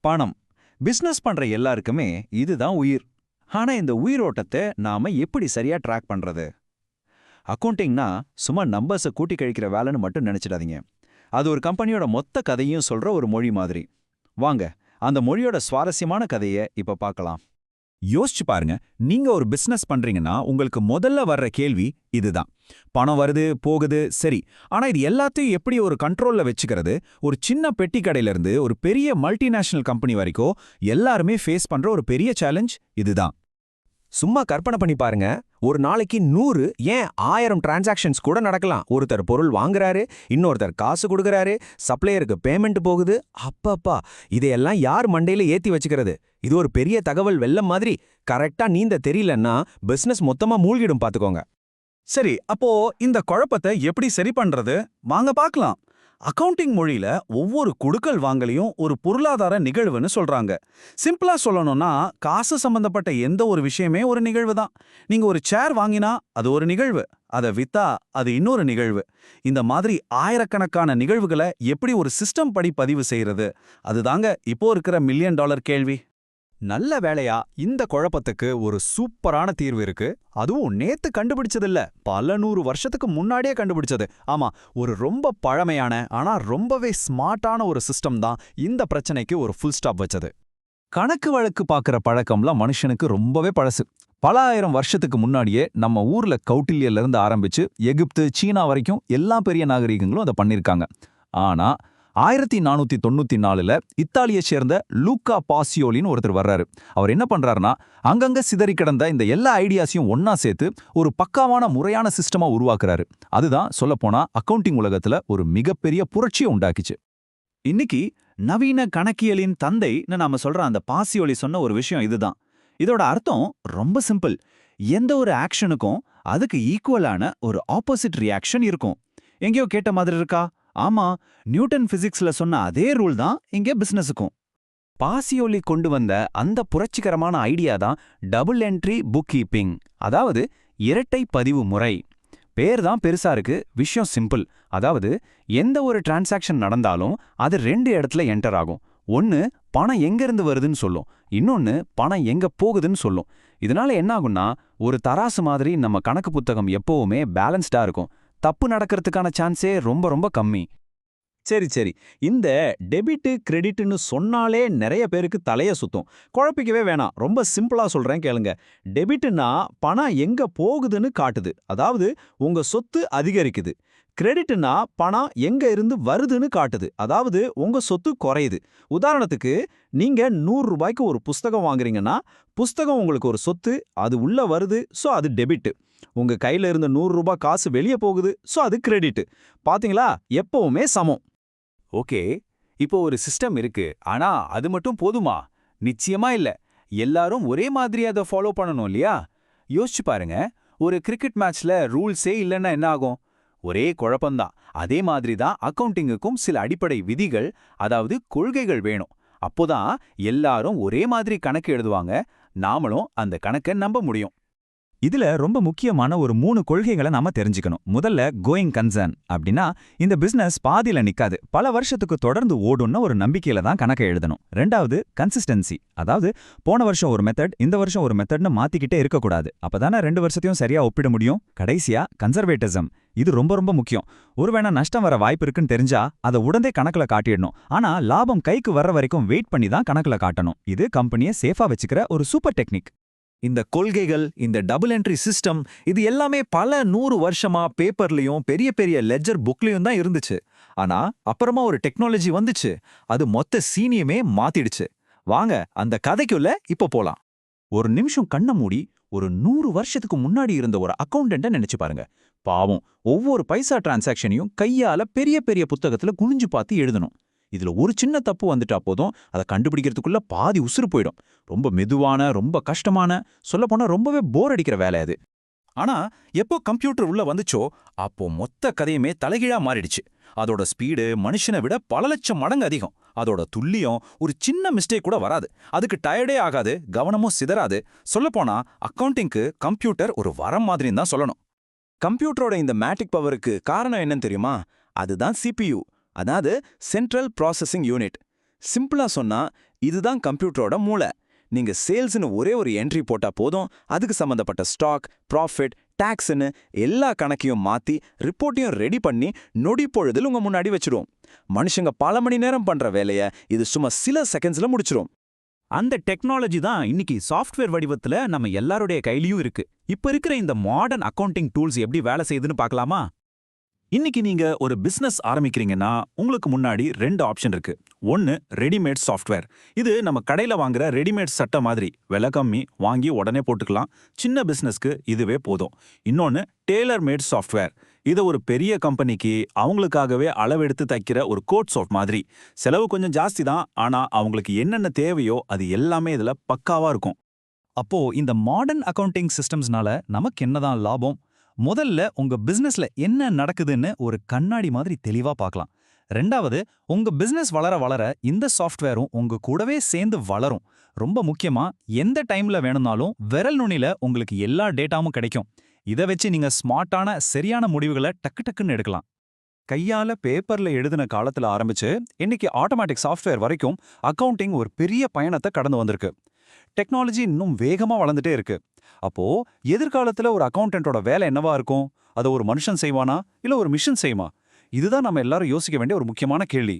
பணம். பிசினஸ் பண்ற எல்லாருக்குமே இதுதான் உயிர். ஆனா இந்த உயிரோட்டத்தை நாம எப்படி சரியா ட்ராக் பண்றது? அக்கவுண்டிங்னா சும்மா நம்பர்ஸை கூட்டி கழிக்கிற வேலைன்னு மட்டும் நினைச்சிடாதீங்க. அது ஒரு கம்பெனியோட மொத்த கதையும் சொல்ற ஒரு மொழி மாதிரி. வாங்க, அந்த மொழியோட சுவாரஸ்யமான கதையை இப்ப பார்க்கலாம். யோசிச்சு பாருங்க, நீங்க ஒரு பிசினஸ் பண்றீங்கன்னா உங்களுக்கு முதல்ல வர்ற கேள்வி இதுதான். பணம் வருது போகுது சரி, ஆனா இது எல்லாத்தையும் எப்படி ஒரு கண்ட்ரோல்ல வச்சுக்கிறது? ஒரு சின்ன பெட்டி கடையில இருந்து ஒரு பெரிய மல்டிநேஷனல் கம்பெனி வரைக்கும் எல்லாருமே ஃபேஸ் பண்ற ஒரு பெரிய சேலஞ்ச் இதுதான். சும்மா கற்பனை பண்ணி பாருங்க. ஒரு நாளைக்கு 100 ஏன் 1000 டிரான்சாக்ஷன்ஸ் கூட நடக்கலாம். ஒருத்தர் பொருள் வாங்குறாரு, இன்னொருத்தர் காசு கொடுக்கறாரு, சப்ளையருக்கு பேமெண்ட் போகுது. அப்பப்பா, இதையெல்லாம் யார் மண்டையில ஏத்தி வச்சுக்கிறது? இது ஒரு பெரிய தகவல் வெள்ளம் மாதிரி. கரெக்டா நீந்த தெரியலன்னா பிசினஸ் மொத்தமா மூழ்கிடும் பாத்துக்கோங்க. சரி, அப்போ இந்த குழப்பத்தை எப்படி சரி பண்றது? வாங்க பார்க்கலாம். அக்கவுண்டிங் மொழியில ஒவ்வொரு குடுக்கல் வாங்கலையும் ஒரு பொருளாதார நிகழ்வுன்னு சொல்றாங்க. சிம்பிளா சொல்லணும்னா, காசு சம்பந்தப்பட்ட எந்த ஒரு விஷயமே ஒரு நிகழ்வு தான். நீங்க ஒரு சேர் வாங்கினா அது ஒரு நிகழ்வு, அதை வித்தா அது இன்னொரு நிகழ்வு. இந்த மாதிரி ஆயிரக்கணக்கான நிகழ்வுகளை எப்படி ஒரு சிஸ்டம் படி பதிவு செய்யறது? அதுதாங்க இப்போ இருக்கிற $1,000,000 கேள்வி. நல்ல வேளையா இந்த குழப்பத்துக்கு ஒரு சூப்பரான தீர்வு இருக்கு. அதுவும் நேத்து கண்டுபிடிச்சதில்ல, பல 100 வருஷத்துக்கு முன்னாடியே கண்டுபிடிச்சது. ஆமா, ஒரு ரொம்ப பழமையான ஆனா ரொம்பவே ஸ்மார்ட்டான ஒரு சிஸ்டம் தான் இந்த பிரச்சனைக்கு ஒரு ஃபுல் ஸ்டாப் வச்சது. கணக்கு வழக்கு பார்க்குற பழக்கம்லாம் மனுஷனுக்கு ரொம்பவே பழசு. பல ஆயிரம் வருஷத்துக்கு முன்னாடியே நம்ம ஊர்ல கௌட்டில்யில இருந்து ஆரம்பிச்சு எகிப்து, சீனா வரைக்கும் எல்லா பெரிய நாகரிகங்களும் அதை பண்ணிருக்காங்க. ஆனா 1494ல இத்தாலியை சேர்ந்த லூக்கா பாசியோலின்னு ஒருத்தர் வர்றாரு. அவர் என்ன பண்றாருன்னா, அங்கங்க சிதறி கிடந்த இந்த எல்லா ஐடியாஸையும் ஒன்னா சேர்த்து ஒரு பக்காவான முறையான சிஸ்டமா உருவாக்குறாரு. அதுதான் சொல்லப்போனா அக்கவுண்டிங் உலகத்துல ஒரு மிகப்பெரிய புரட்சியை உண்டாக்கிச்சு. இன்னைக்கு நவீன கணக்கியலின் தந்தைன்னு நாம சொல்ற அந்த பாசியோலி சொன்ன ஒரு விஷயம் இதுதான். இதோட அர்த்தம் ரொம்ப சிம்பிள். எந்த ஒரு ஆக்ஷனுக்கும் அதுக்கு ஈக்குவலான ஒரு ஆப்போசிட் ரியாக்ஷன் இருக்கும். எங்கேயோ கேட்ட மாதிரி இருக்கா? ஆமா, நியூட்டன் பிசிக்ஸ்ல சொன்ன அதே ரூல் தான் இங்கே பிசினஸுக்கும். பாசியோலி கொண்டு வந்த அந்த புரட்சிகரமான ஐடியா தான் டபுள் என்ட்ரி புக் கீப்பிங், அதாவது இரட்டை பதிவு முறை. பேர் தான் பெருசா இருக்கு, விஷயம் சிம்பிள். அதாவது எந்த ஒரு டிரான்சாக்ஷன் நடந்தாலும் அது 2 இடத்துல என்டர் ஆகும். ஒன்னு பணம் எங்க இருந்து வருதுன்னு சொல்லும், இன்னொன்னு பணம் எங்க போகுதுன்னு சொல்லும். இதனால என்ன ஆகும்னா, ஒரு தராசு மாதிரி நம்ம கணக்கு புத்தகம் எப்பவுமே பேலன்ஸ்டா இருக்கும். தப்பு நடக்கிறதுக்கான சான்ஸே ரொம்ப ரொம்ப கம்மி. சரி, இந்த டெபிட் கிரெடிட்னு சொன்னாலே நிறைய பேருக்கு தலைய சுத்தும். குழப்பிக்கவே வேணாம், ரொம்ப சிம்பிளா சொல்றேன் கேளுங்க. டெபிட்னா பணம் எங்க போகுதுன்னு காட்டுது, அதாவது உங்க சொத்து அதிகரிக்குது. கிரெடிட்னா பணம் எங்க இருந்து வருதுன்னு காட்டுது, அதாவது உங்க சொத்து குறையுது. உதாரணத்துக்கு, நீங்க 100 ரூபாய்க்கு ஒரு புஸ்தகம் வாங்குறீங்கன்னா, புஸ்தகம் உங்களுக்கு ஒரு சொத்து, அது உள்ள வருது, சோ அது டெபிட். உங்க கையில இருந்த 100 ரூபாய் காசு வெளியே போகுது, சோ அது கிரெடிட். பாத்தீங்களா, எப்பவுமே சமம். ஓகே, இப்போ ஒரு சிஸ்டம் இருக்கு, ஆனா அது மட்டும் போதுமா? நிச்சயமா இல்ல. எல்லாரும் ஒரே மாதிரி அதை ஃபாலோ பண்ணணும் இல்லையா? யோசிச்சு பாருங்க, ஒரு கிரிக்கெட் மேட்ச்ல ரூல்ஸே இல்லைன்னா என்ன ஆகும்? ஒரே குழப்பம்தான். அதே மாதிரி தான் அக்கவுண்டிங்குக்கும் சில அடிப்படை விதிகள், அதாவது கொள்கைகள் வேணும். அப்போதான் எல்லாரும் ஒரே மாதிரி கணக்கு எழுதுவாங்க, நாமளும் அந்த கணக்கை நம்ப முடியும். இதுல ரொம்ப முக்கியமான ஒரு 3 கொள்கைகளை நாம தெரிஞ்சுக்கணும். முதல்ல கோயிங் கன்சர்ன் அப்படின்னா, இந்த பிசினஸ் பாதியில நிக்காது, பல வருஷத்துக்கு தொடர்ந்து ஓடும்னு ஒரு நம்பிக்கையில தான் கணக்கை எழுதணும். ரெண்டாவது கன்சிஸ்டன்சி, அதாவது போன வருஷம் ஒரு மெத்தட், இந்த வருஷம் ஒரு மெத்தட்னு மாத்திக்கிட்டே இருக்கக்கூடாது. அப்பதானே 2 வருஷத்தையும் சரியா ஒப்பிட முடியும். கடைசியா கன்சர்வேட்டிசம், இது ரொம்ப ரொம்ப முக்கியம். ஒருவேளை நஷ்டம் வர வாய்ப்பு இருக்குன்னு தெரிஞ்சா அதை உடனே கணக்குல காட்டிடணும். ஆனா லாபம் கைக்கு வர்ற வரைக்கும் வெயிட் பண்ணி தான் கணக்குல காட்டணும். இது கம்பெனியை சேஃபா வச்சுக்கிற ஒரு சூப்பர் டெக்னிக். இந்த கொள்கைகள், இந்த டபுள் என்ட்ரி சிஸ்டம், இது எல்லாமே பல 100 வருஷமா பேப்பர்லயும் பெரிய பெரிய லெட்ஜர் புக்லயும் தான் இருந்துச்சு. ஆனா அப்புறமா ஒரு டெக்னாலஜி வந்துச்சு, அது மொத்த சீனியுமே மாத்திடுச்சு. வாங்க அந்த கதைக்குள்ள இப்ப போலாம். ஒரு நிமிஷம் கண்ண மூடி ஒரு 100 வருஷத்துக்கு முன்னாடி இருந்த ஒரு அக்கவுண்டன்ட்ட நினைச்சு பாருங்க. பாவம், ஒவ்வொரு பைசா டிரான்சாக்ஷனையும் கையால பெரிய பெரிய புத்தகத்துல குனிஞ்சு பார்த்து எழுதணும். இதுல ஒரு சின்ன தப்பு வந்துட்டா போதும், அதை கண்டுபிடிக்கிறதுக்குள்ள பாதி உசுறு போயிடும். ரொம்ப மெதுவான, ரொம்ப கஷ்டமான, சொல்லப்போனா ரொம்பவே போர் அடிக்கிற வேலை அது. ஆனா எப்போ கம்ப்யூட்டர் உள்ள வந்துச்சோ, அப்போ மொத்த கதையுமே தலைகீழா மாறிடுச்சு. அதோட ஸ்பீடு மனுஷனை விட பல லட்சம் மடங்கு அதிகம். அதோட துல்லியம், ஒரு சின்ன மிஸ்டேக் கூட வராது. அதுக்கு டயர்டே ஆகாது, கவனமும் சிதறாது. சொல்லப்போனா அக்கவுண்டிங்க்கு கம்ப்யூட்டர் ஒரு வரம் மாதிரின்னு தான் சொல்லணும். கம்ப்யூட்டரோட இந்த மேட்டிக் பவருக்கு காரணம் என்னன்னு தெரியுமா? அதுதான் CPU, அதாவது சென்ட்ரல் ப்ராசஸிங் யூனிட். சிம்பிளா சொன்னா இதுதான் கம்ப்யூட்டரோட மூளை. நீங்க சேல்ஸ்னு ஒரே ஒரு என்ட்ரி போட்டா போதும், அதுக்கு சம்பந்தப்பட்ட ஸ்டாக், ப்ராஃபிட், டாக்ஸ்னு எல்லா கணக்கையும் மாத்தி ரிப்போர்ட்டையும் ரெடி பண்ணி நொடி பொழுதில் உங்க முன்னாடி வச்சிடும். மனுஷங்க பல மணி நேரம் பண்ற வேலைய இது சும்மா சில செகண்ட்ஸ்ல முடிச்சிரும். அந்த டெக்னாலஜி தான் இன்னைக்கு சாஃப்ட்வேர் வடிவத்துல நம்ம எல்லாருடைய கையிலயும் இருக்கு. இப்ப இருக்கிற இந்த மாடர்ன் அக்கவுண்டிங் டூல்ஸ் எப்படி வேலை செய்யுதுன்னு பார்க்கலாமா? இன்னைக்கு நீங்க ஒரு பிசினஸ் ஆரம்பிக்கிறீங்கன்னா உங்களுக்கு முன்னாடி 2 ஆப்ஷன் இருக்கு. ஒன்னு ரெடிமேட் சாஃப்ட்வேர். இது நம்ம கடையில வாங்குற ரெடிமேட் சட்டை மாதிரி, விலை கம்மி, வாங்கி உடனே போட்டுக்கலாம். சின்ன பிசினஸ்க்கு இதுவே போதும். இன்னொன்னு டெய்லர் மேட் சாஃப்ட்வேர். இது ஒரு பெரிய கம்பெனிக்கு அவங்களுக்காகவே அளவெடுத்து தைக்கிற ஒரு கோட் சாஃப்ட் மாதிரி. செலவு கொஞ்சம் ஜாஸ்தி தான், ஆனா அவங்களுக்கு என்னென்ன தேவையோ அது எல்லாமே இதுல பக்காவா இருக்கும். அப்போ இந்த மாடர்ன் அக்கவுண்டிங் சிஸ்டம்ஸ்னால நமக்கு என்னதான் லாபம்? முதல்ல உங்க பிசினஸ்ல என்ன நடக்குதுன்னு ஒரு கண்ணாடி மாதிரி தெளிவா பார்க்கலாம். ரெண்டாவது, உங்க பிசினஸ் வளர வளர இந்த சாஃப்ட்வேரும் உங்க கூடவே சேர்ந்து வளரும். ரொம்ப முக்கியமா, எந்த டைம்ல வேணும்னாலும் விரல் நுனியில உங்களுக்கு எல்லா டேட்டாவும் கிடைக்கும். இதை வச்சு நீங்க ஸ்மார்ட்டான சரியான முடிவுகளை டக்கு டக்குன்னு எடுக்கலாம். கையால பேப்பர்ல எழுதின காலத்துல ஆரம்பிச்சு இன்னைக்கு ஆட்டோமேட்டிக் சாஃப்ட்வேர் வரைக்கும் அக்கவுண்டிங் ஒரு பெரிய பயணத்தை கடந்து வந்திருக்கு. டெக்னாலஜி இன்னும் வேகமா வளர்ந்துட்டே இருக்கு. அப்போ எதிர்காலத்துல ஒரு அக்கவுண்டன்ட்டோட வேலை என்னவா இருக்கும்? அதை ஒரு மனுஷன் செய்வானா இல்ல ஒரு மிஷின் செய்யுமா? இதுதான் நம்ம எல்லாரும் யோசிக்க வேண்டிய ஒரு முக்கியமான கேள்வி.